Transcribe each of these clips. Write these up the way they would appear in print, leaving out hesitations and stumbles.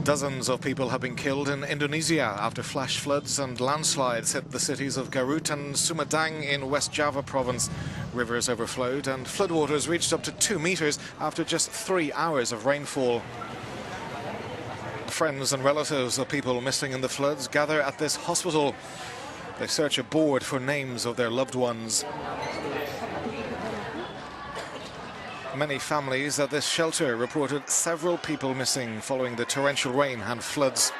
Dozens of people have been killed in Indonesia after flash floods and landslides hit the cities of Garut and Sumedang in West Java province. Rivers overflowed and floodwaters reached up to 2 meters after just 3 hours of rainfall. Friends and relatives of people missing in the floods gather at this hospital. They search a board for names of their loved ones. Many families at this shelter reported several people missing following the torrential rain and floods.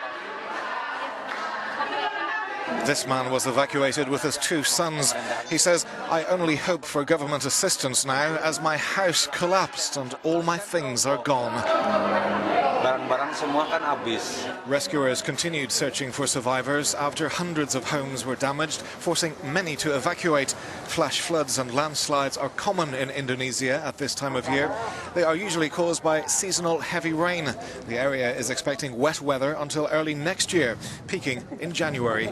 This man was evacuated with his 2 sons. He says, "I only hope for government assistance now as my house collapsed and all my things are gone." Barang-barang semua kan habis. Rescuers continued searching for survivors after hundreds of homes were damaged, forcing many to evacuate. Flash floods and landslides are common in Indonesia at this time of year. They are usually caused by seasonal heavy rain. The area is expecting wet weather until early next year, peaking in January.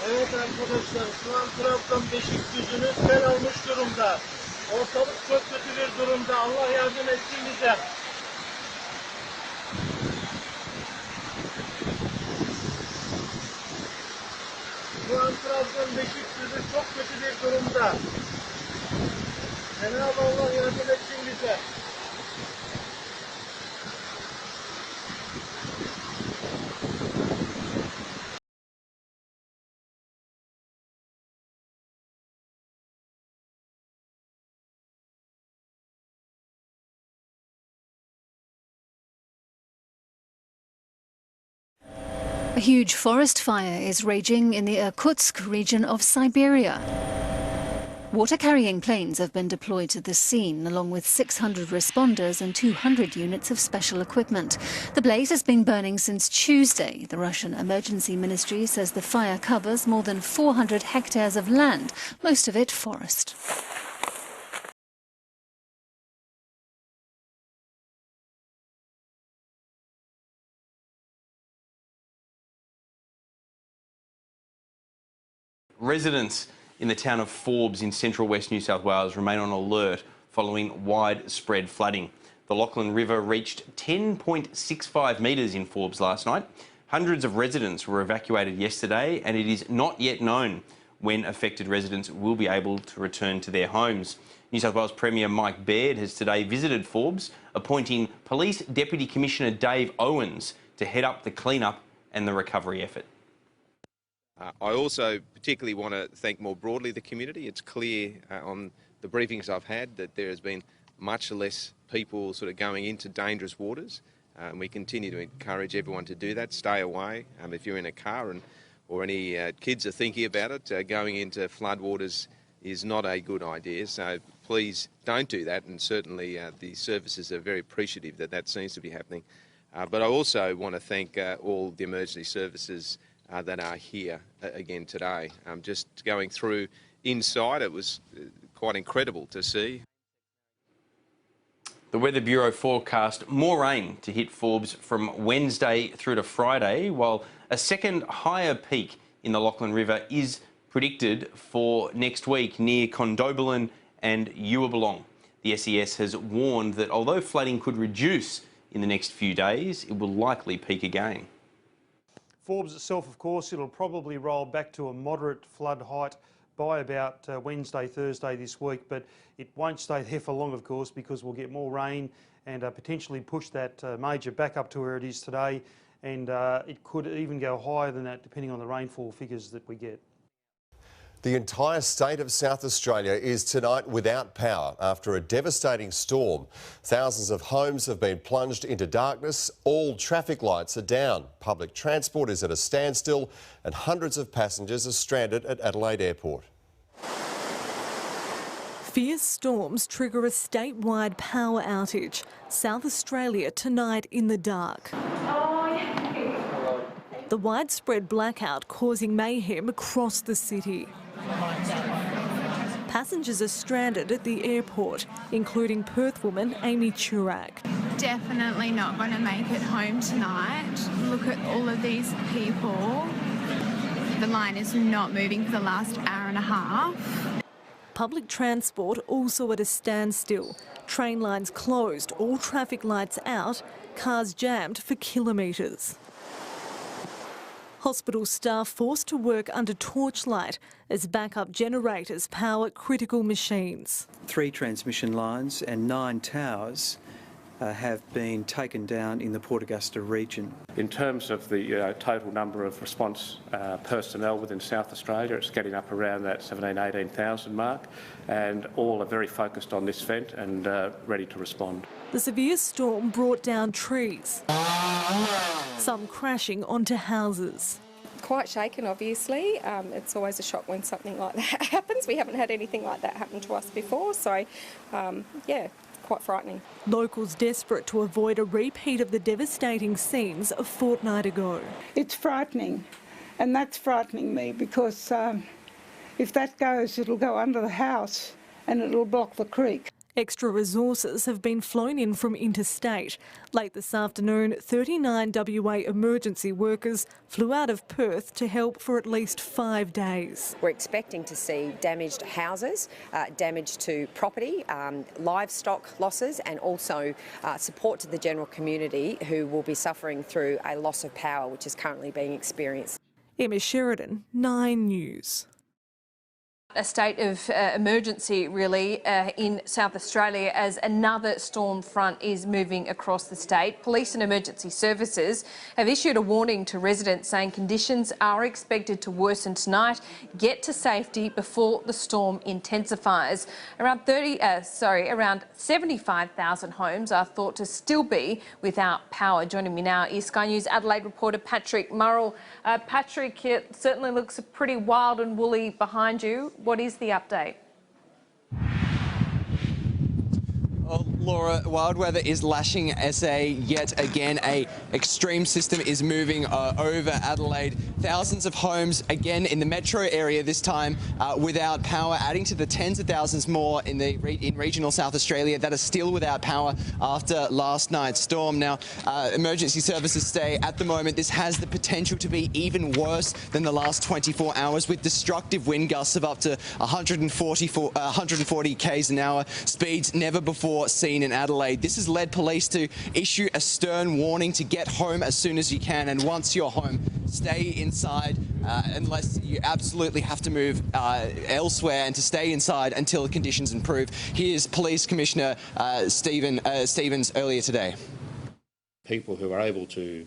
Evet arkadaşlar, şu an Trabzon Beşikdüzü'nü sel almış durumda. Ortalık çok kötü bir durumda. Allah yardım etsin bize. Şu an Trabzon Beşikdüzü çok kötü bir durumda. Cenab-ı Allah yardım etsin bize. A huge forest fire is raging in the Irkutsk region of Siberia. Water-carrying planes have been deployed to the scene, along with 600 responders and 200 units of special equipment. The blaze has been burning since Tuesday. The Russian Emergency Ministry says the fire covers more than 400 hectares of land, most of it forest. Residents in the town of Forbes in central West New South Wales remain on alert following widespread flooding. The Lachlan River reached 10.65 metres in Forbes last night. Hundreds of residents were evacuated yesterday, and it is not yet known when affected residents will be able to return to their homes. New South Wales Premier Mike Baird has today visited Forbes, appointing Police Deputy Commissioner Dave Owens to head up the clean-up and the recovery effort. I also particularly want to thank more broadly the community. It's clear on the briefings I've had that there has been much less people sort of going into dangerous waters. And we continue to encourage everyone to do that. Stay away. If you're in a car or any kids are thinking about it, going into floodwaters is not a good idea. So please don't do that. And certainly the services are very appreciative that that seems to be happening. But I also want to thank all the emergency services that are here again today. Just going through inside, it was quite incredible to see. The Weather Bureau forecast more rain to hit Forbes from Wednesday through to Friday, while a second higher peak in the Lachlan River is predicted for next week near Condobolin and Uabalong. The SES has warned that although flooding could reduce in the next few days, it will likely peak again. Forbes itself, of course, it'll probably roll back to a moderate flood height by about Wednesday, Thursday this week, but it won't stay there for long, of course, because we'll get more rain and potentially push that major back up to where it is today. and it could even go higher than that depending on the rainfall figures that we get. The entire state of South Australia is tonight without power after a devastating storm. Thousands of homes have been plunged into darkness. All traffic lights are down. Public transport is at a standstill and hundreds of passengers are stranded at Adelaide Airport. Fierce storms trigger a statewide power outage. South Australia tonight in the dark. The widespread blackout causing mayhem across the city. Passengers are stranded at the airport, including Perth woman Amy Churak. Definitely not going to make it home tonight. Look at all of these people. The line is not moving for the last hour and a half. Public transport also at a standstill. Train lines closed, all traffic lights out, cars jammed for kilometres. Hospital staff forced to work under torchlight as backup generators power critical machines. 3 transmission lines and 9 towers have been taken down in the Port Augusta region. In terms of the total number of response personnel within South Australia, it's getting up around that 18,000 mark, and all are very focused on this event and ready to respond. The severe storm brought down trees, some crashing onto houses. Quite shaken, obviously. It's always a shock when something like that happens. We haven't had anything like that happen to us before, so yeah, quite frightening. Locals desperate to avoid a repeat of the devastating scenes a fortnight ago. It's frightening, and that's frightening me because if that goes, it'll go under the house and it'll block the creek. Extra resources have been flown in from interstate. Late this afternoon, 39 WA emergency workers flew out of Perth to help for at least 5 days. We're expecting to see damaged houses, damage to property, livestock losses, and also support to the general community who will be suffering through a loss of power which is currently being experienced. Emma Sheridan, 9 News. A state of emergency, really, in South Australia as another storm front is moving across the state. Police and emergency services have issued a warning to residents saying conditions are expected to worsen tonight. Get to safety before the storm intensifies. Around 75,000 homes are thought to still be without power. Joining me now is Sky News Adelaide reporter Patrick Murrell. Patrick, it certainly looks pretty wild and woolly behind you. What is the update? Well, Laura, wild weather is lashing SA yet again. A extreme system is moving over Adelaide. Thousands of homes, again in the metro area this time, without power, adding to the tens of thousands more in regional South Australia that are still without power after last night's storm. Now, emergency services say at the moment this has the potential to be even worse than the last 24 hours with destructive wind gusts of up to 140 k's an hour, speeds never before seen in Adelaide. This has led police to issue a stern warning to get home as soon as you can, and once you're home, stay inside unless you absolutely have to move elsewhere, and to stay inside until the conditions improve. Here's Police Commissioner Stevens earlier today. People who are able to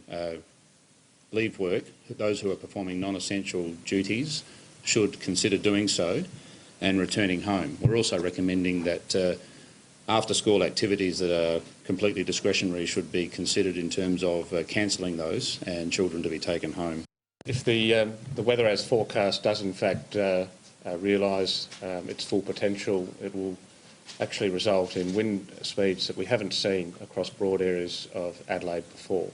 leave work, those who are performing non-essential duties, should consider doing so and returning home. We're also recommending that after-school activities that are completely discretionary should be considered in terms of cancelling those and children to be taken home. If the weather as forecast does in fact realise its full potential, it will actually result in wind speeds that we haven't seen across broad areas of Adelaide before.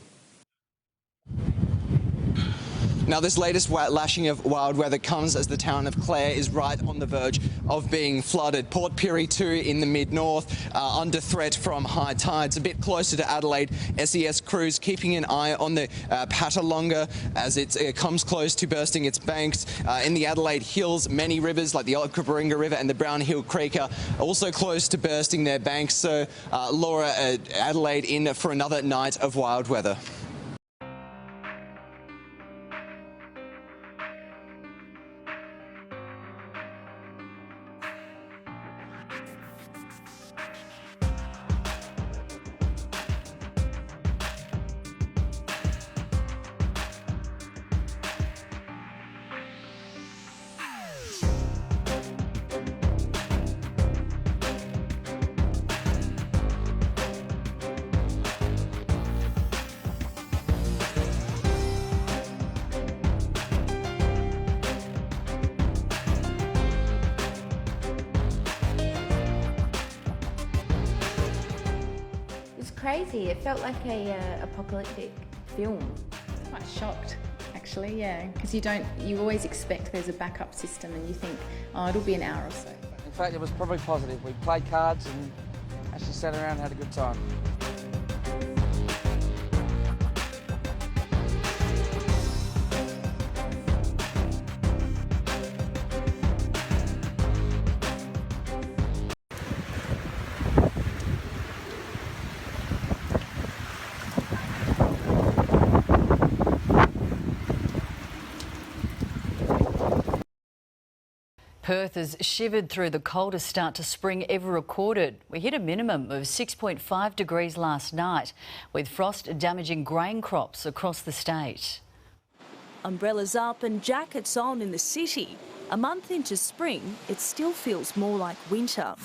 Now, this latest lashing of wild weather comes as the town of Clare is right on the verge of being flooded. Port Pirie too in the mid-north, under threat from high tides. A bit closer to Adelaide, SES crews keeping an eye on the Patalonga as it comes close to bursting its banks. In the Adelaide Hills, many rivers like the Okabaringa River and the Brown Hill Creek are also close to bursting their banks. So, Laura, Adelaide in for another night of wild weather. crazy. It felt like a apocalyptic film. Quite shocked, actually, yeah, because you always expect there's a backup system and you think, oh, it'll be an hour or so. In fact, it was probably positive. We played cards and actually sat around and had a good time. Perth has shivered through the coldest start to spring ever recorded. We hit a minimum of 6.5 degrees last night, with frost damaging grain crops across the state. Umbrellas up and jackets on in the city. A month into spring, it still feels more like winter.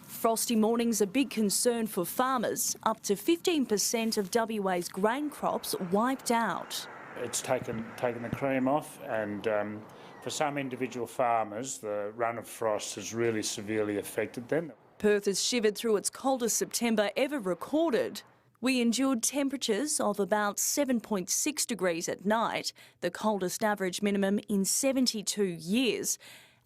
Frosty mornings a big concern for farmers. Up to 15% of WA's grain crops wiped out. It's taken the cream off, and for some individual farmers, the run of frost has really severely affected them. Perth has shivered through its coldest September ever recorded. We endured temperatures of about 7.6 degrees at night, the coldest average minimum in 72 years.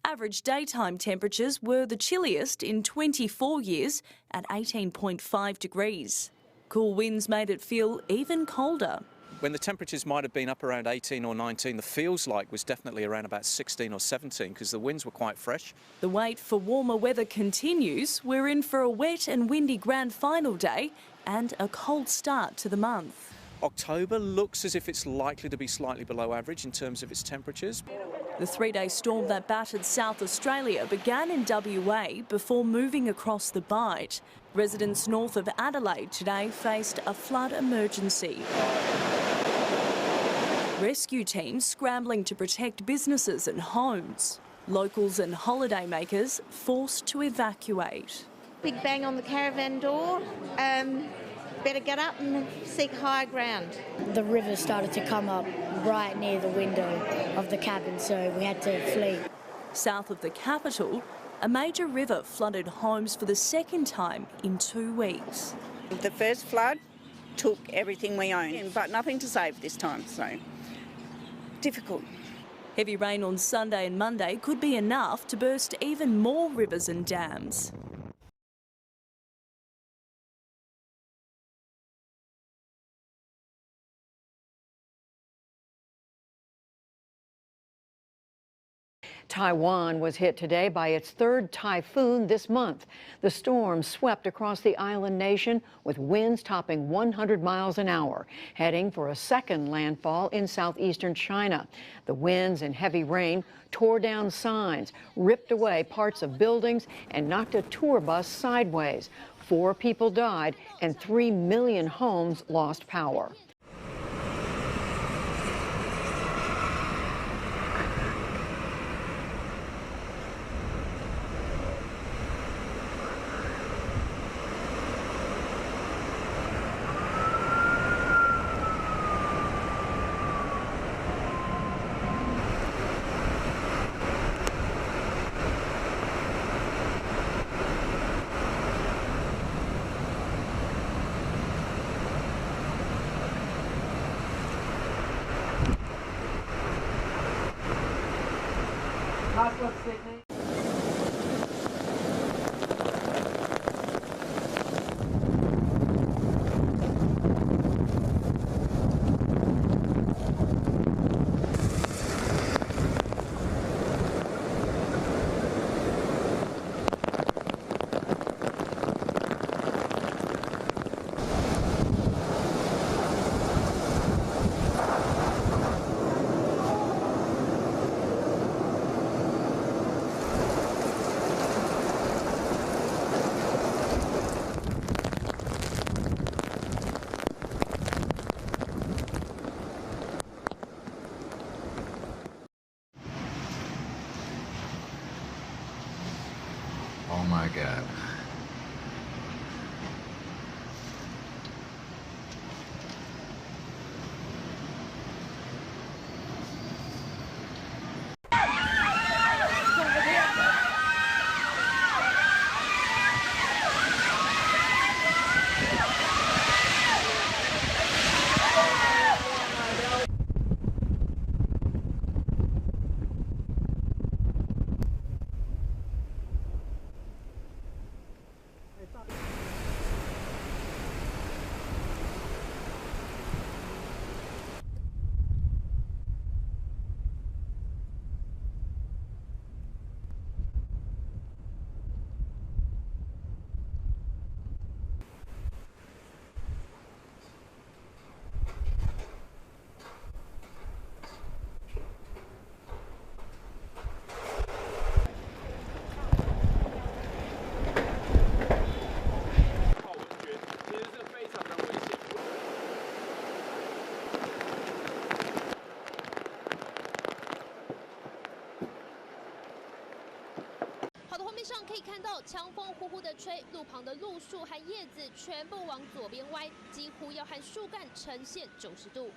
Average daytime temperatures were the chilliest in 24 years at 18.5 degrees. Cool winds made it feel even colder. When the temperatures might have been up around 18 or 19, the feels like was definitely around about 16 or 17 because the winds were quite fresh. The wait for warmer weather continues. We're in for a wet and windy grand final day and a cold start to the month. October looks as if it's likely to be slightly below average in terms of its temperatures. The three-day storm that battered South Australia began in WA before moving across the Bight. Residents north of Adelaide today faced a flood emergency. Rescue teams scrambling to protect businesses and homes. Locals and holidaymakers forced to evacuate. Big bang on the caravan door. Better get up and seek higher ground. The river started to come up right near the window of the cabin, so we had to flee. South of the capital, a major river flooded homes for the second time in 2 weeks. The first flood took everything we owned, but nothing to save this time, so difficult. Heavy rain on Sunday and Monday could be enough to burst even more rivers and dams. Taiwan was hit today by its third typhoon this month. The storm swept across the island nation with winds topping 100 miles an hour, heading for a second landfall in southeastern China. The winds and heavy rain tore down signs, ripped away parts of buildings, and knocked a tour bus sideways. 4 people died and 3 million homes lost power. Oh my God. 上可以看到强风呼呼的吹，路旁的路树和叶子全部往左边歪，几乎要和树干呈现90度。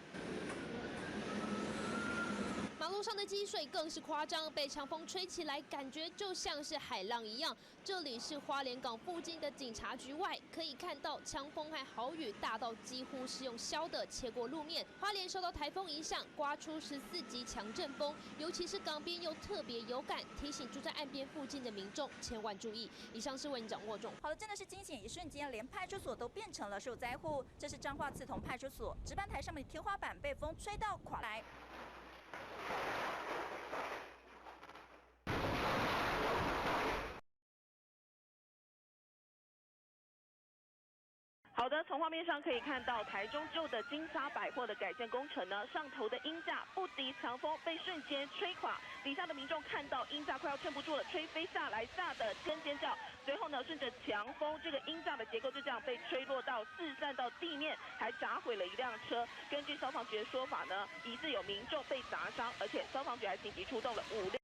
马路上的积水更是夸张，被强风吹起来，感觉就像是海浪一样。这里是花莲港附近的警察局外，可以看到强风和豪雨大到几乎是用削的切过路面。花莲受到台风影响，刮出14级强阵风，尤其是港边又特别有感，提醒住在岸边附近的民众千万注意。以上是为你掌握中。好了，真的是惊险，一瞬间连派出所都变成了受灾户。这是彰化刺桐派出所值班台上面的天花板被风吹到垮来。好的，从画面上可以看到，台中旧的金沙百货的改建工程呢，上头的鹰架不敌强风，被瞬间吹垮。底下的民众看到鹰架快要撑不住了，吹飞下来，吓得尖叫。随后呢，顺着强风，这个鹰架的结构就这样被吹落到四散到地面，还砸毁了一辆车。根据消防局的说法呢，疑似有民众被砸伤，而且消防局还紧急出动了5辆。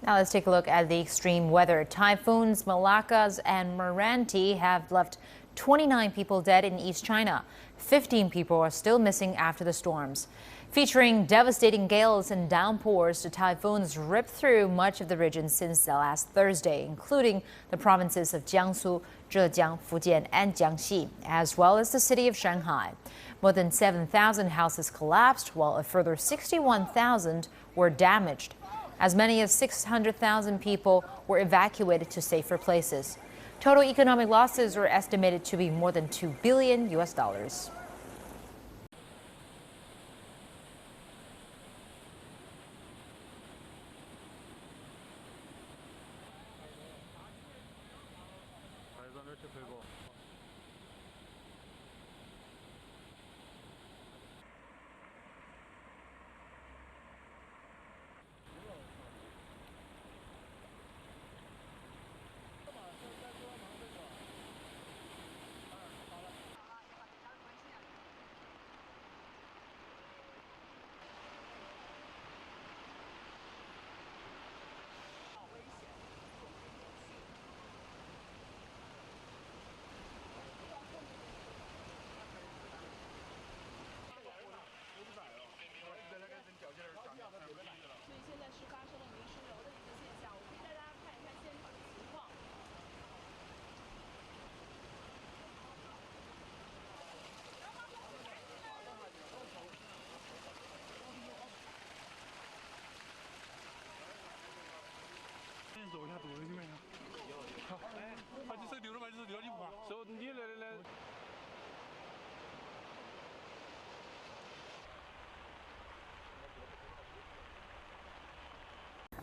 Now let's take a look at the extreme weather. Typhoons Malakas and Meranti have left 29 people dead in East China. 15 people are still missing after the storms. Featuring devastating gales and downpours, the typhoons ripped through much of the region since last Thursday, including the provinces of Jiangsu, Zhejiang, Fujian, and Jiangxi, as well as the city of Shanghai. More than 7,000 houses collapsed, while a further 61,000 were damaged. As many as 600,000 people were evacuated to safer places. Total economic losses are estimated to be more than $2 billion.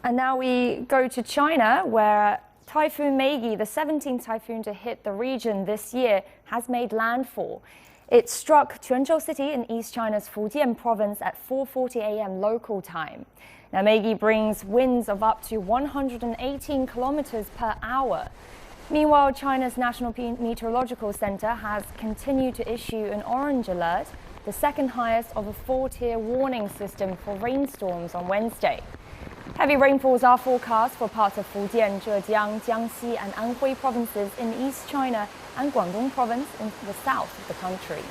And now we go to China, where Typhoon Meigi, the 17th typhoon to hit the region this year, has made landfall. It struck Quanzhou City in East China's Fujian province at 4:40 a.m. local time. Now, Meigi brings winds of up to 118 kilometers per hour. Meanwhile, China's National Meteorological Center has continued to issue an orange alert, the second highest of a 4-tier warning system for rainstorms on Wednesday. Heavy rainfalls are forecast for parts of Fujian, Zhejiang, Jiangxi and Anhui provinces in East China and Guangdong province in the south of the country.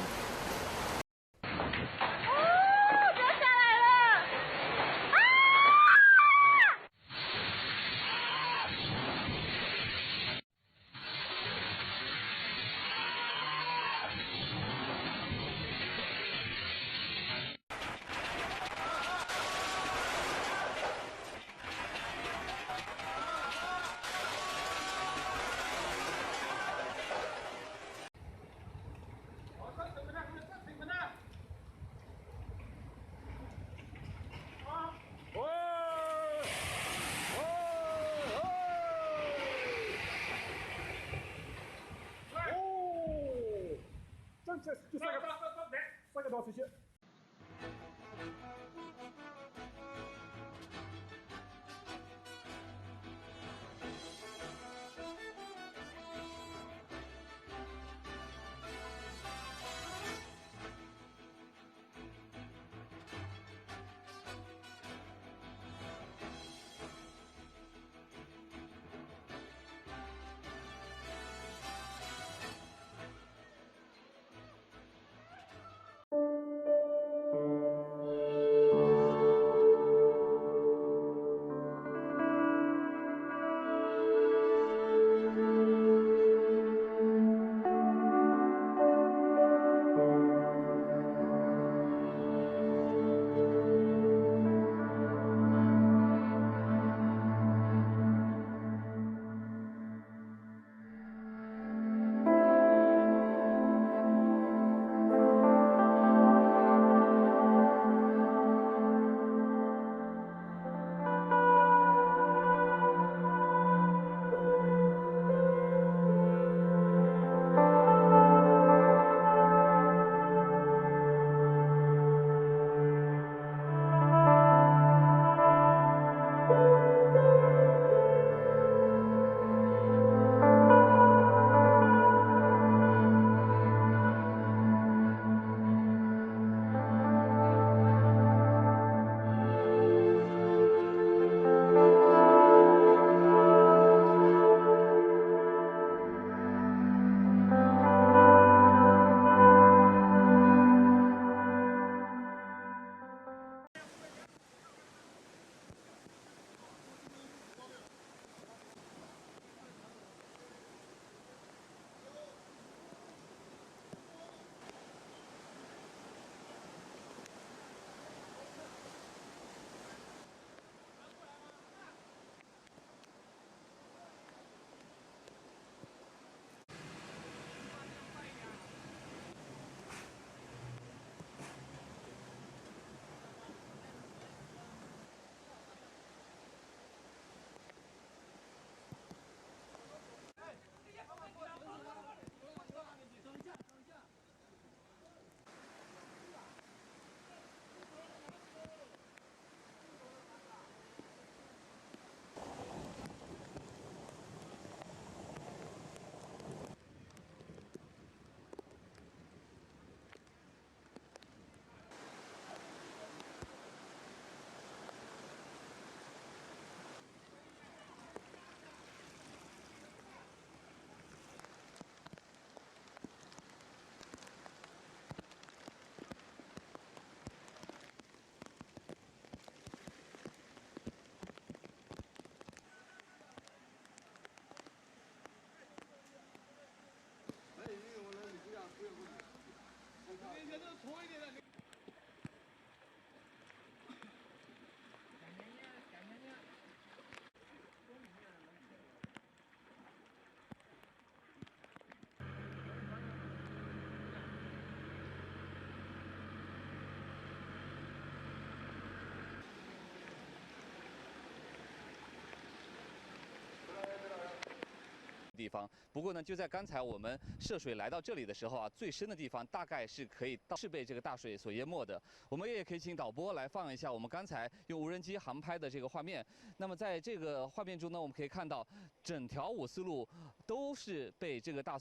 地方。不过呢，就在刚才我们涉水来到这里的时候啊，最深的地方大概是可以到是被这个大水所淹没的。我们也可以请导播来放一下我们刚才用无人机航拍的这个画面。那么在这个画面中呢，我们可以看到整条5四路都是被这个大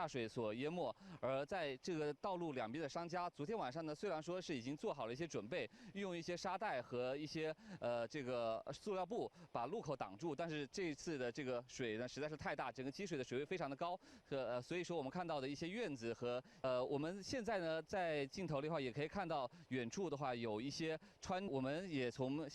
水所淹没，而在这个道路两边的商家，昨天晚上呢，虽然说是已经做好了一些准备，运用一些沙袋和一些这个塑料布把路口挡住，但是这一次的这个水呢实在是太大，整个积水的水位非常的高，所以说我们看到的一些院子和我们现在呢在镜头里的话也可以看到远处的话有一些我们也从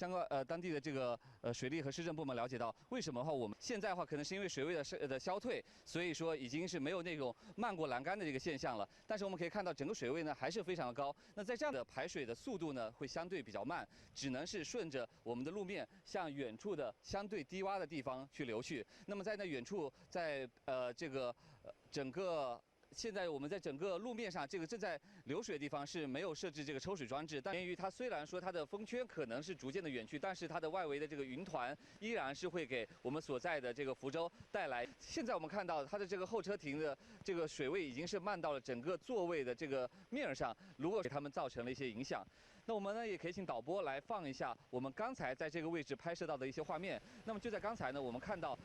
当地的这个水利和市政部门了解到，为什么的话我们现在的话可能是因为水位的消退，所以说已经是没有那种漫过栏杆的这个现象了。但是我们可以看到整个水位呢还是非常的高。那在这样的排水的速度呢会相对比较慢，只能是顺着我们的路面向远处的相对低洼的地方去流去。那么在那远处，在这个整个。现在我们在整个路面上，这个正在流水的地方是没有设置这个抽水装置，但由于它虽然说它的风圈可能是逐渐的远去，但是它的外围的这个云团依然是会给我们所在的这个福州带来。现在我们看到它的这个候车亭的这个水位已经是漫到了整个座位的这个面上，如果给他们造成了一些影响。那我们呢也可以请导播来放一下我们刚才在这个位置拍摄到的一些画面。那么就在刚才呢，我们看到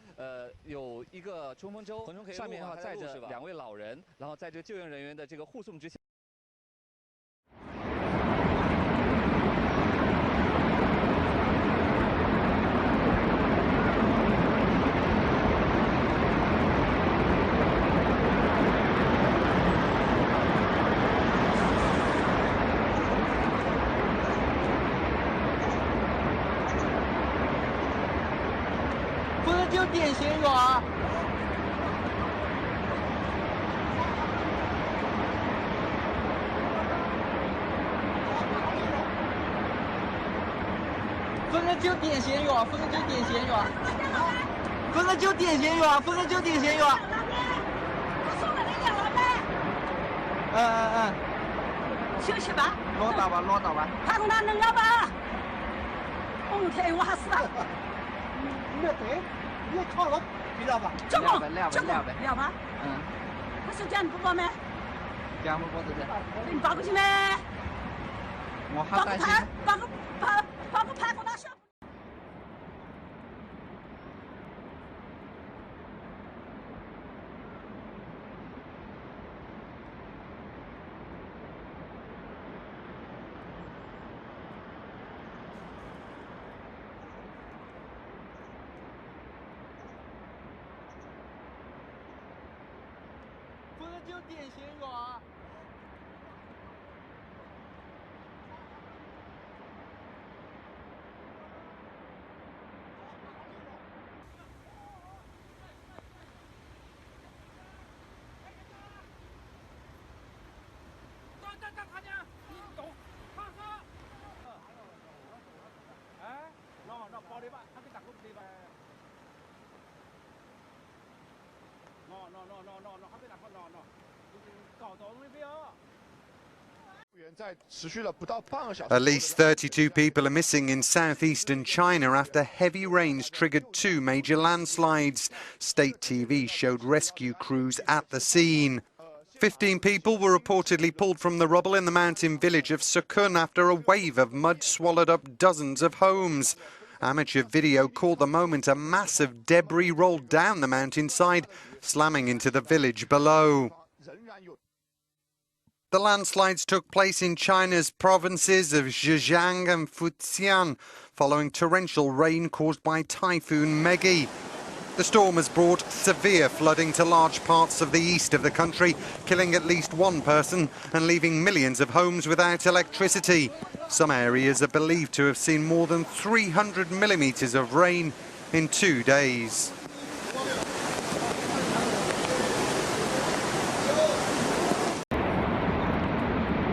有一个冲锋舟，上面的话载着2位老人，然后在这个救援人员的这个护送之下。就点咸鱼啊！疯了就点咸鱼啊！疯了就点咸鱼啊！疯了就点咸鱼啊！疯了就点咸鱼啊！休息吧。拉倒吧，拉倒吧。他跟他能聊吧？我天，我还是吧。没对。你看了，知道吧？这么聊吧。他是讲你不报吗？讲不报的。你报过去没？我还担心。报个牌给他说。就点咸鱼啊！At least 32 people are missing in southeastern China after heavy rains triggered 2 major landslides. State TV showed rescue crews at the scene. 15 people were reportedly pulled from the rubble in the mountain village of Sukun after a wave of mud swallowed up dozens of homes. Amateur video caught the moment a massive debris rolled down the mountainside, slamming into the village below. The landslides took place in China's provinces of Zhejiang and Fujian, following torrential rain caused by Typhoon Meggy. The storm has brought severe flooding to large parts of the east of the country, killing at least 1 person and leaving millions of homes without electricity. Some areas are believed to have seen more than 300 millimetres of rain in 2 days.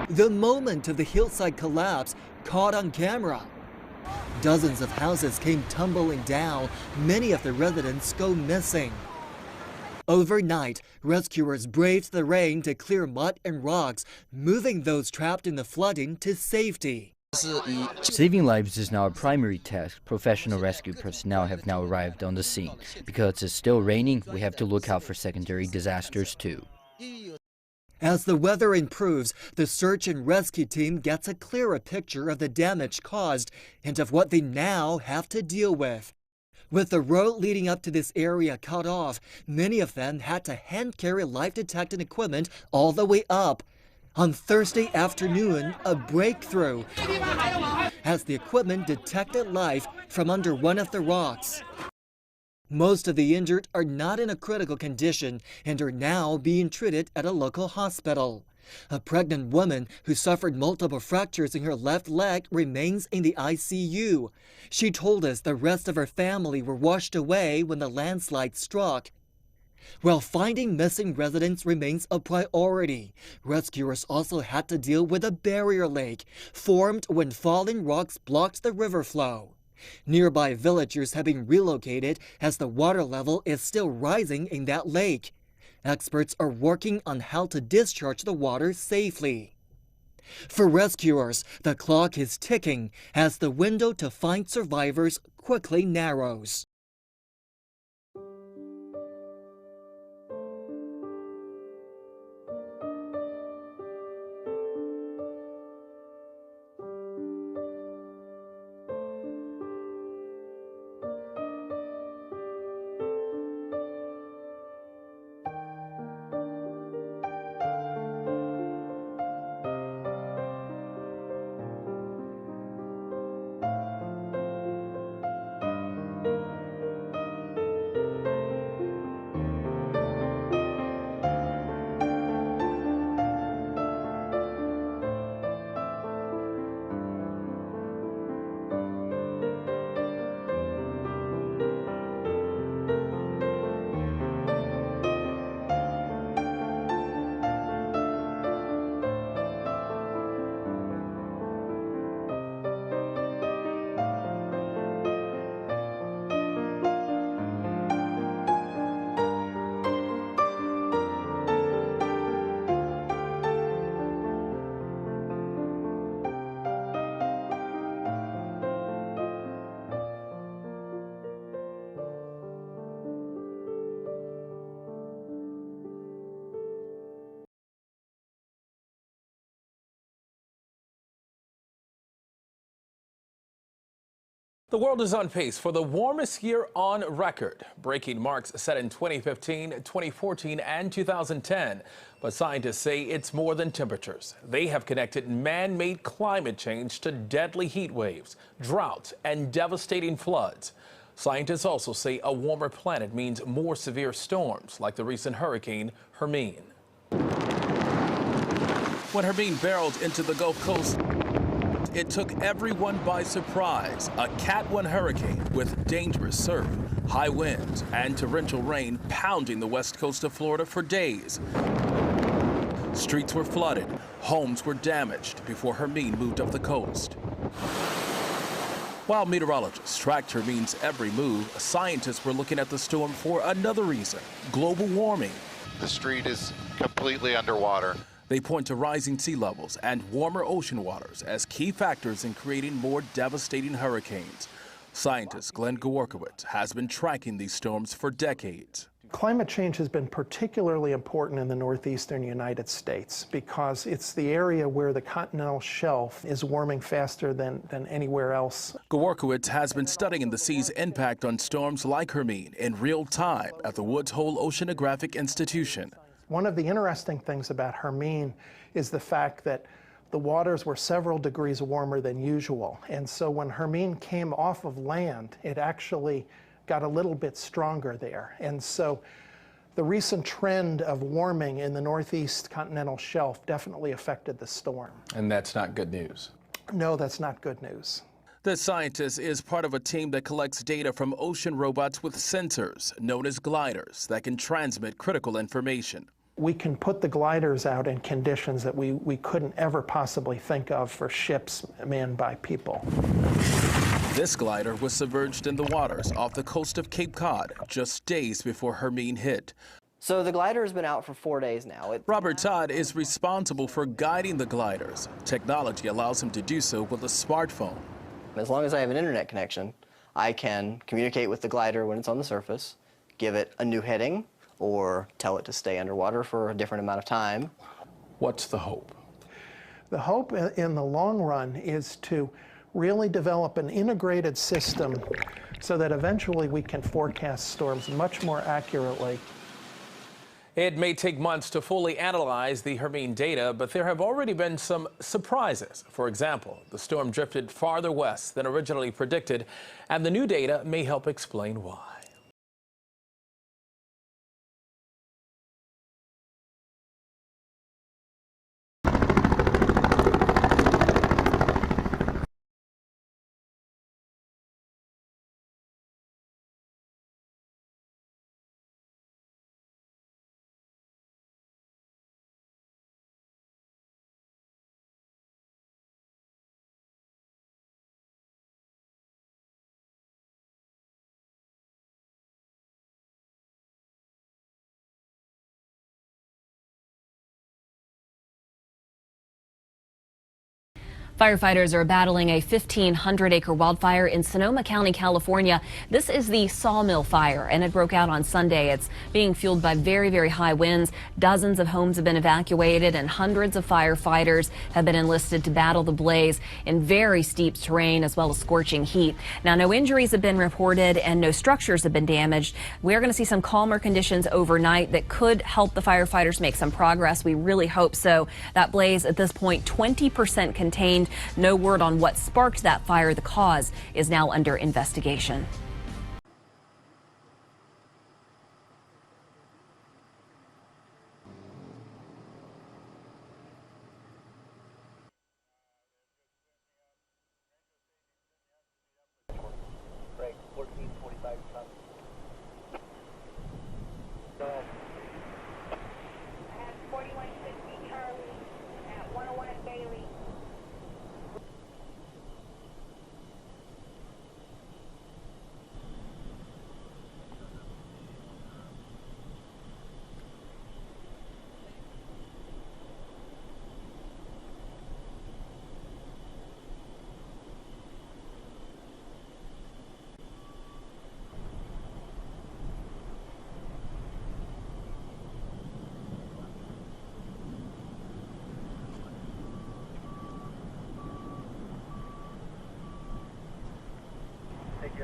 The moment of the hillside collapse caught on camera. Dozens of houses came tumbling down, many of the residents go missing. Overnight, rescuers braved the rain to clear mud and rocks, moving those trapped in the flooding to safety. Saving lives is now our primary task. Professional rescue personnel have now arrived on the scene. Because it's still raining, we have to look out for secondary disasters too. As the weather improves, the search and rescue team gets a clearer picture of the damage caused and of what they now have to deal with. With the road leading up to this area cut off, many of them had to hand carry life-detecting equipment all the way up. On Thursday afternoon, a breakthrough as the equipment detected life from under one of the rocks. Most of the injured are not in a critical condition and are now being treated at a local hospital. A pregnant woman who suffered multiple fractures in her left leg remains in the ICU. She told us the rest of her family were washed away when the landslide struck. While finding missing residents remains a priority, rescuers also had to deal with a barrier lake formed when falling rocks blocked the river flow. Nearby villagers have been relocated as the water level is still rising in that lake. Experts are working on how to discharge the water safely. For rescuers, the clock is ticking as the window to find survivors quickly narrows. The world is on pace for the warmest year on record, breaking marks set in 2015, 2014, and 2010. But scientists say it's more than temperatures. They have connected man-made climate change to deadly heat waves, droughts, and devastating floods. Scientists also say a warmer planet means more severe storms, like the recent hurricane Hermine. When Hermine barreled into the Gulf Coast, it took everyone by surprise. A Cat 1 hurricane with dangerous surf, high winds, and torrential rain pounding the west coast of Florida for days. Streets were flooded, homes were damaged before Hermine moved up the coast. While meteorologists tracked Hermine's every move, scientists were looking at the storm for another reason: global warming. The street is completely underwater. They point to rising sea levels and warmer ocean waters as key factors in creating more devastating hurricanes. Scientist Glenn Gaworkowitz has been tracking these storms for decades. Climate change has been particularly important in the northeastern United States because it's the area where the continental shelf is warming faster than anywhere else. Gaworkowitz has been studying the sea's impact on storms like Hermine in real time at the Woods Hole Oceanographic Institution. One of the interesting things about Hermine is the fact that the waters were several degrees warmer than usual. And so when Hermine came off of land, it actually got a little bit stronger there. And so the recent trend of warming in the northeast continental shelf definitely affected the storm. And that's not good news. No, that's not good news. The scientist is part of a team that collects data from ocean robots with sensors, known as gliders, that can transmit critical information. We can put the gliders out in conditions that we couldn't ever possibly think of for ships manned by people. This glider was submerged in the waters off the coast of Cape Cod just days before Hermine hit. So the glider has been out for 4 days now. Robert Todd is responsible for guiding the gliders. Technology allows him to do so with a smartphone. As long as I have an internet connection, I can communicate with the glider when it's on the surface, give it a new heading, or tell it to stay underwater for a different amount of time. What's the hope? The hope in the long run is to really develop an integrated system so that eventually we can forecast storms much more accurately. It may take months to fully analyze the Hermine data, but there have already been some surprises. For example, the storm drifted farther west than originally predicted, and the new data may help explain why. Firefighters are battling a 1,500-acre wildfire in Sonoma County, California. This is the Sawmill Fire, and it broke out on Sunday. It's being fueled by very, very high winds. Dozens of homes have been evacuated, and hundreds of firefighters have been enlisted to battle the blaze in very steep terrain as well as scorching heat. Now, no injuries have been reported and no structures have been damaged. We're going to see some calmer conditions overnight that could help the firefighters make some progress. We really hope so. That blaze at this point, 20% contained. No word on what sparked that fire. The cause is now under investigation.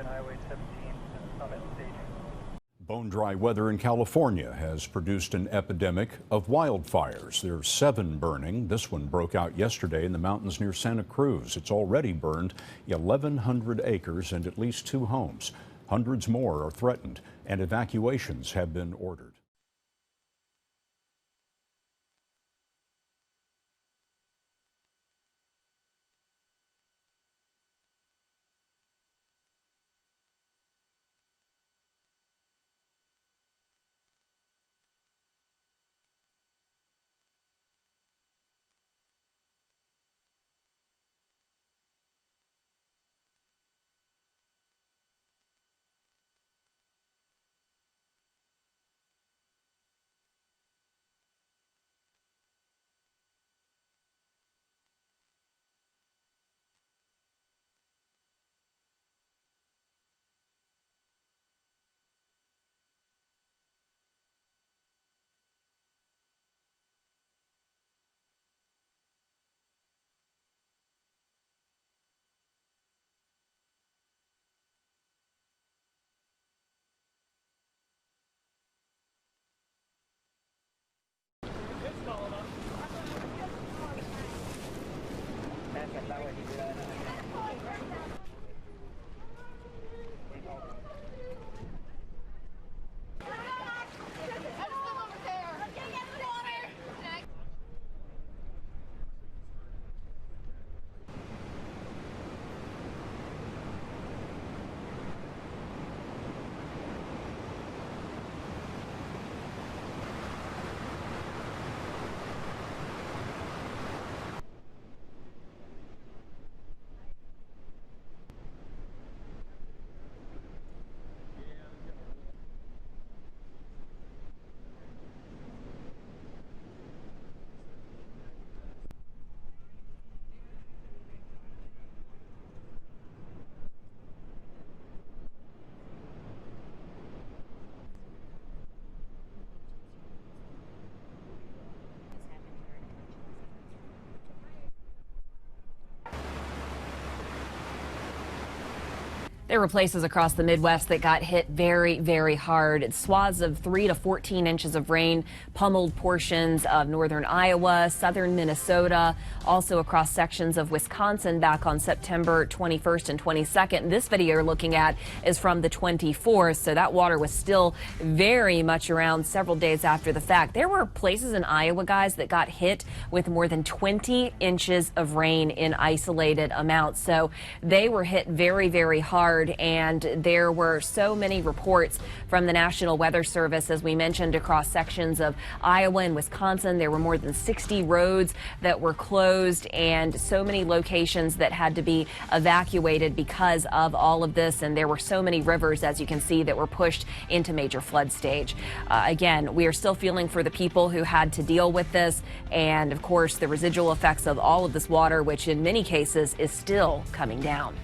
Highway 17 and Summit staging. Bone dry weather in California has produced an epidemic of wildfires. There are 7 burning. This one broke out yesterday in the mountains near Santa Cruz. It's already burned 1,100 acres and at least 2 homes. Hundreds more are threatened, and evacuations have been ordered. There were places across the Midwest that got hit very, very hard. Swaths of 3 to 14 inches of rain pummeled portions of northern Iowa, southern Minnesota, also across sections of Wisconsin back on September 21st and 22nd. This video you're looking at is from the 24th, so that water was still very much around several days after the fact. There were places in Iowa, guys, that got hit with more than 20 inches of rain in isolated amounts. So they were hit very, very hard, and there were so many reports from the National Weather Service, as we mentioned, across sections of Iowa and Wisconsin. There were more than 60 roads that were closed and so many locations that had to be evacuated because of all of this. And there were so many rivers, as you can see, that were pushed into major flood stage. Again, we are still feeling for the people who had to deal with this, and of course the residual effects of all of this water, which in many cases is still coming down.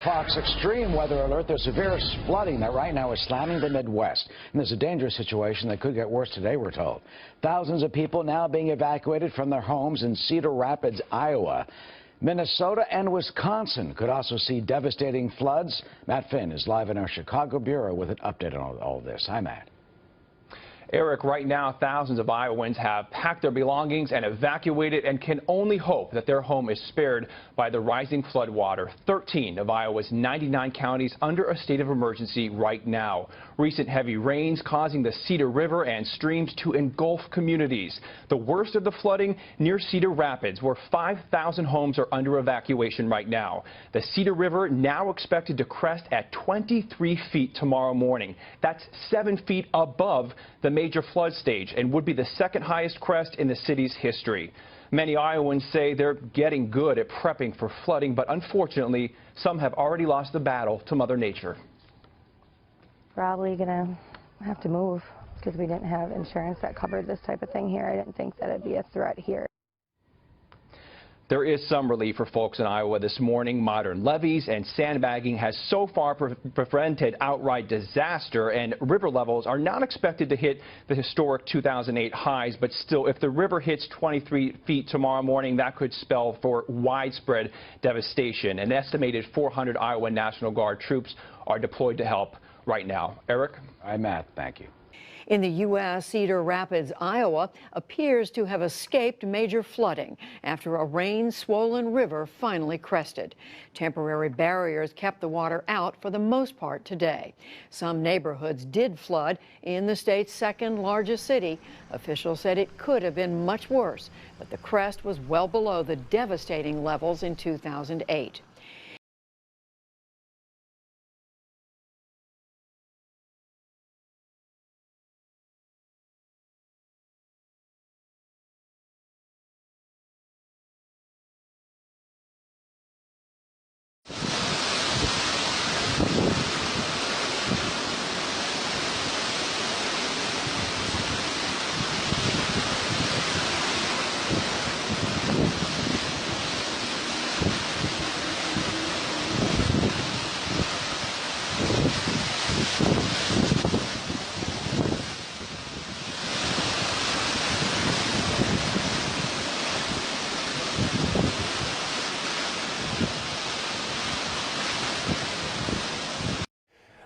Fox extreme weather alert. There's severe flooding that right now is slamming the Midwest. And there's a dangerous situation that could get worse today, we're told. Thousands of people now being evacuated from their homes in Cedar Rapids, Iowa. Minnesota and Wisconsin could also see devastating floods. Matt Finn is live in our Chicago bureau with an update on all this. Hi, Matt. Eric, right now, thousands of Iowans have packed their belongings and evacuated and can only hope that their home is spared by the rising flood water. 13 of Iowa's 99 counties under a state of emergency right now. Recent heavy rains causing the Cedar River and streams to engulf communities. The worst of the flooding near Cedar Rapids, where 5,000 homes are under evacuation right now. The Cedar River now expected to crest at 23 feet tomorrow morning. That's 7 feet above the major flood stage and would be the second highest crest in the city's history. Many Iowans say they're getting good at prepping for flooding, but unfortunately, some have already lost the battle to Mother Nature. Probably gonna have to move because we didn't have insurance that covered this type of thing here. I didn't think that it'd be a threat here. There is some relief for folks in Iowa this morning. Modern levees and sandbagging has so far prevented outright disaster, and river levels are not expected to hit the historic 2008 highs. But still, if the river hits 23 feet tomorrow morning, that could spell for widespread devastation. An estimated 400 Iowa National Guard troops are deployed to help right now. Eric? Hi, Matt. Thank you. In the U.S., Cedar Rapids, Iowa, appears to have escaped major flooding after a rain-swollen river finally crested. Temporary barriers kept the water out for the most part today. Some neighborhoods did flood in the state's second largest city. Officials said it could have been much worse, but the crest was well below the devastating levels in 2008.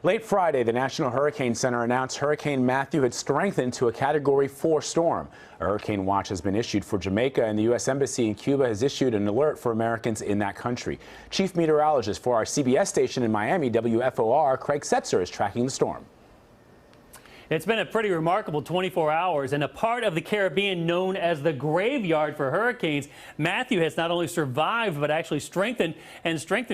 Late Friday, the National Hurricane Center announced Hurricane Matthew had strengthened to a Category 4 storm. A hurricane watch has been issued for Jamaica, and the U.S. Embassy in Cuba has issued an alert for Americans in that country. Chief meteorologist for our CBS station in Miami, WFOR, Craig Setzer, is tracking the storm. It's been a pretty remarkable 24 hours, and a part of the Caribbean known as the graveyard for hurricanes. Matthew has not only survived, but actually strengthened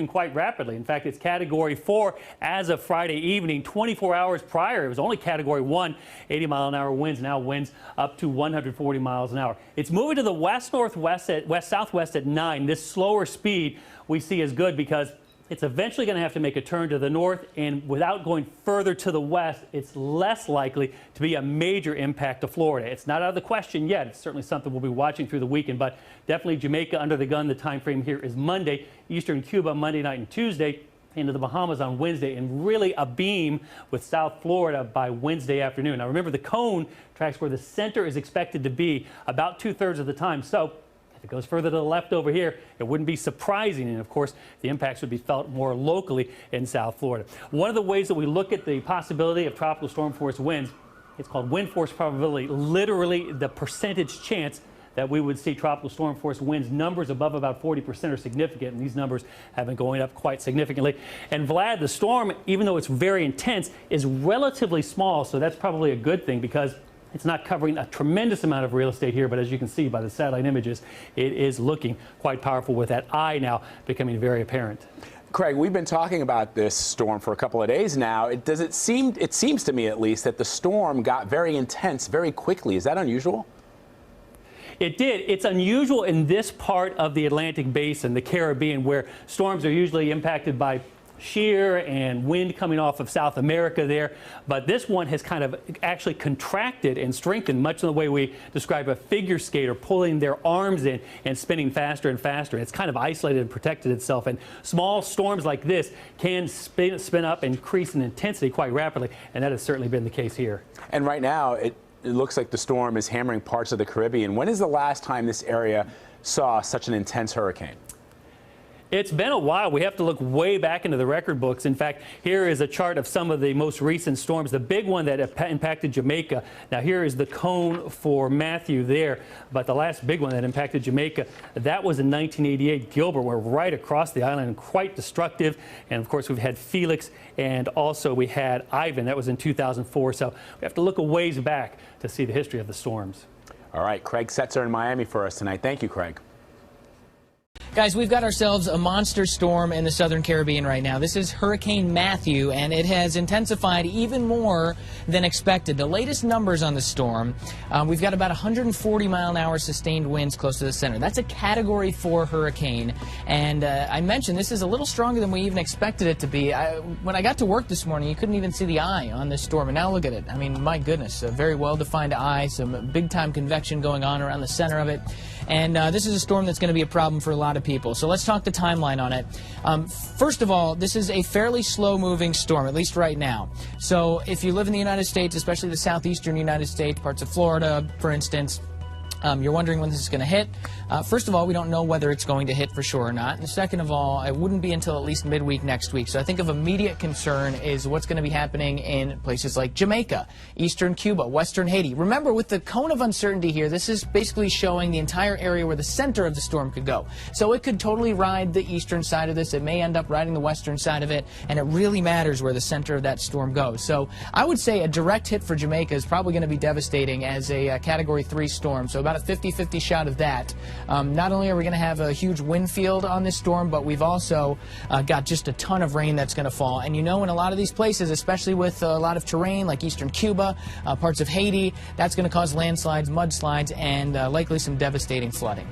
quite rapidly. In fact, it's Category 4 as of Friday evening. 24 hours prior, it was only Category 1, 80-mile-an-hour winds, now winds up to 140 miles an hour. It's moving to the west-southwest at 9. This slower speed we see is good because it's eventually going to have to make a turn to the north, and without going further to the west, it's less likely to be a major impact to Florida. It's not out of the question yet. It's certainly something we'll be watching through the weekend, but definitely Jamaica under the gun. The time frame here is Monday, eastern Cuba Monday night and Tuesday, into the Bahamas on Wednesday, and really a beam with South Florida by Wednesday afternoon. Now remember, the cone tracks where the center is expected to be about 2/3 of the time. So if it goes further to the left over here, it wouldn't be surprising. And of course, the impacts would be felt more locally in South Florida. One of the ways that we look at the possibility of tropical storm force winds, it's called wind force probability, literally the percentage chance that we would see tropical storm force winds. Numbers above about 40% are significant, and these numbers have been going up quite significantly. And Vlad, the storm, even though it's very intense, is relatively small, so that's probably a good thing because it's not covering a tremendous amount of real estate here, but as you can see by the satellite images, it is looking quite powerful, with that eye now becoming very apparent. Craig, we've been talking about this storm for a couple of days now. It seems to me at least that the storm got very intense very quickly. Is that unusual? It did. It's unusual in this part of the Atlantic basin, the Caribbean, where storms are usually impacted by shear and wind coming off of South America there. But this one has kind of actually contracted and strengthened, much in the way we describe a figure skater pulling their arms in and spinning faster and faster. It's kind of isolated and protected itself. And small storms like this can spin up and increase in intensity quite rapidly. And that has certainly been the case here. And right now, it looks like the storm is hammering parts of the Caribbean. When is the last time this area saw such an intense hurricane? It's been a while. We have to look way back into the record books. In fact, here is a chart of some of the most recent storms. The big one that impacted Jamaica. Now, here is the cone for Matthew there. But the last big one that impacted Jamaica, that was in 1988. Gilbert went right across the island and quite destructive. And, of course, we've had Felix, and also we had Ivan. That was in 2004. So we have to look a ways back to see the history of the storms. All right. Craig Setzer in Miami for us tonight. Thank you, Craig. Guys, we've got ourselves a monster storm in the southern Caribbean right now. This is Hurricane Matthew, and it has intensified even more than expected. The latest numbers on the storm, we've got about 140-mile-an-hour sustained winds close to the center. That's a Category 4 hurricane, and I mentioned this is a little stronger than we even expected it to be. When I got to work this morning, you couldn't even see the eye on this storm, and now look at it. I mean, my goodness, a very well-defined eye, some big-time convection going on around the center of it. And this is a storm that's going to be a problem for a lot of people. So let's talk the timeline on it. First of all, this is a fairly slow-moving storm, at least right now. So if you live in the United States, especially the southeastern United States, parts of Florida, for instance, You're wondering when this is going to hit. First of all, we don't know whether it's going to hit for sure or not. And second of all, it wouldn't be until at least midweek next week. So I think of immediate concern is what's going to be happening in places like Jamaica, eastern Cuba, western Haiti. Remember, with the cone of uncertainty here, this is basically showing the entire area where the center of the storm could go. So it could totally ride the eastern side of this. It may end up riding the western side of it. And it really matters where the center of that storm goes. So I would say a direct hit for Jamaica is probably going to be devastating as a Category 3 storm. So about a 50-50 shot of that. Not only are we going to have a huge wind field on this storm, but we've also got just a ton of rain that's going to fall. And you know, in a lot of these places, especially with a lot of terrain like eastern Cuba, parts of Haiti, that's going to cause landslides, mudslides, and likely some devastating flooding.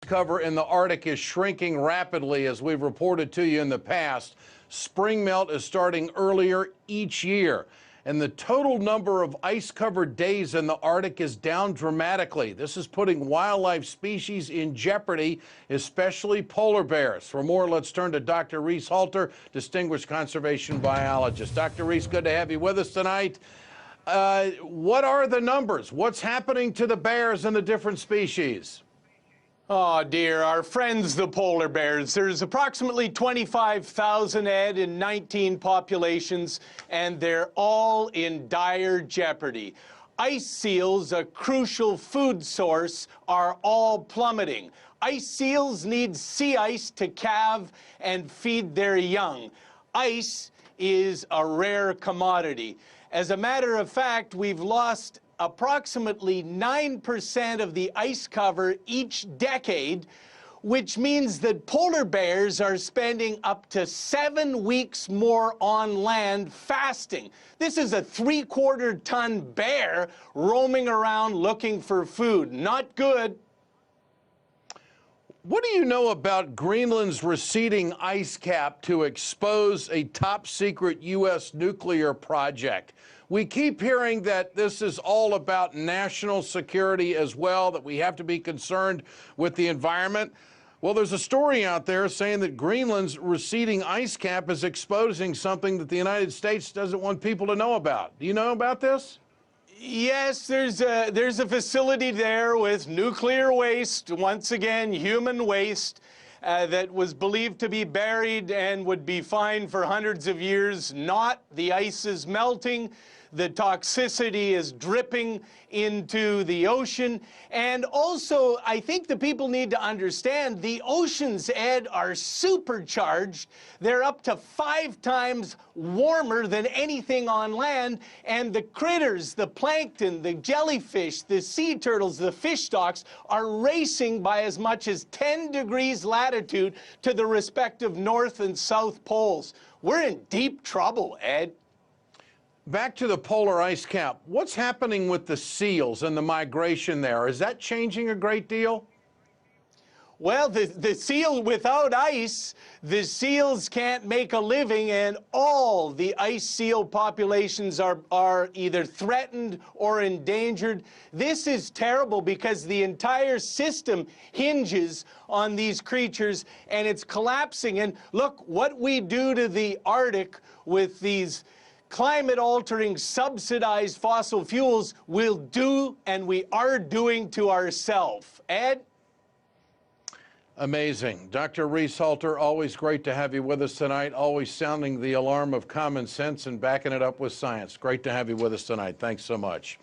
Cover in the Arctic is shrinking rapidly, as we've reported to you in the past. Spring melt is starting earlier each year, and the total number of ice-covered days in the Arctic is down dramatically. This is putting wildlife species in jeopardy, especially polar bears. For more, let's turn to Dr. Reese Halter, distinguished conservation biologist. Dr. Reese, good to have you with us tonight. What are the numbers? What's happening to the bears and the different species? Oh dear, our friends the polar bears. There's approximately 25,000, Ed, in 19 populations, and they're all in dire jeopardy. Ice seals, a crucial food source, are all plummeting. Ice seals need sea ice to calve and feed their young. Ice is a rare commodity. As a matter of fact, we've lost approximately 9% of the ice cover each decade, which means that polar bears are spending up to 7 weeks more on land fasting. This is a 3/4-ton bear roaming around looking for food. Not good. What do you know about Greenland's receding ice cap to expose a top-secret U.S. nuclear project? We keep hearing that this is all about national security as well, that we have to be concerned with the environment. Well, there's a story out there saying that Greenland's receding ice cap is exposing something that the United States doesn't want people to know about. Do you know about this? Yes, there's a facility there with nuclear waste, once again, human waste, that was believed to be buried and would be fine for hundreds of years. Not. The ice is melting. The toxicity is dripping into the ocean. And also, I think the people need to understand the oceans, Ed, are supercharged. They're up to 5 times warmer than anything on land. And the critters, the plankton, the jellyfish, the sea turtles, the fish stocks are racing by as much as 10 degrees latitude to the respective north and south poles. We're in deep trouble, Ed. Back to the polar ice cap. What's happening with the seals and the migration there? Is that changing a great deal? Well, the seal, without ice, the seals can't make a living, and all the ice seal populations are either threatened or endangered. This is terrible because the entire system hinges on these creatures, and it's collapsing. And look, what we do to the Arctic with these climate-altering, subsidized fossil fuels will do, and we are doing, to ourselves. Ed? Amazing. Dr. Reese Halter, always great to have you with us tonight, always sounding the alarm of common sense and backing it up with science. Great to have you with us tonight. Thanks so much.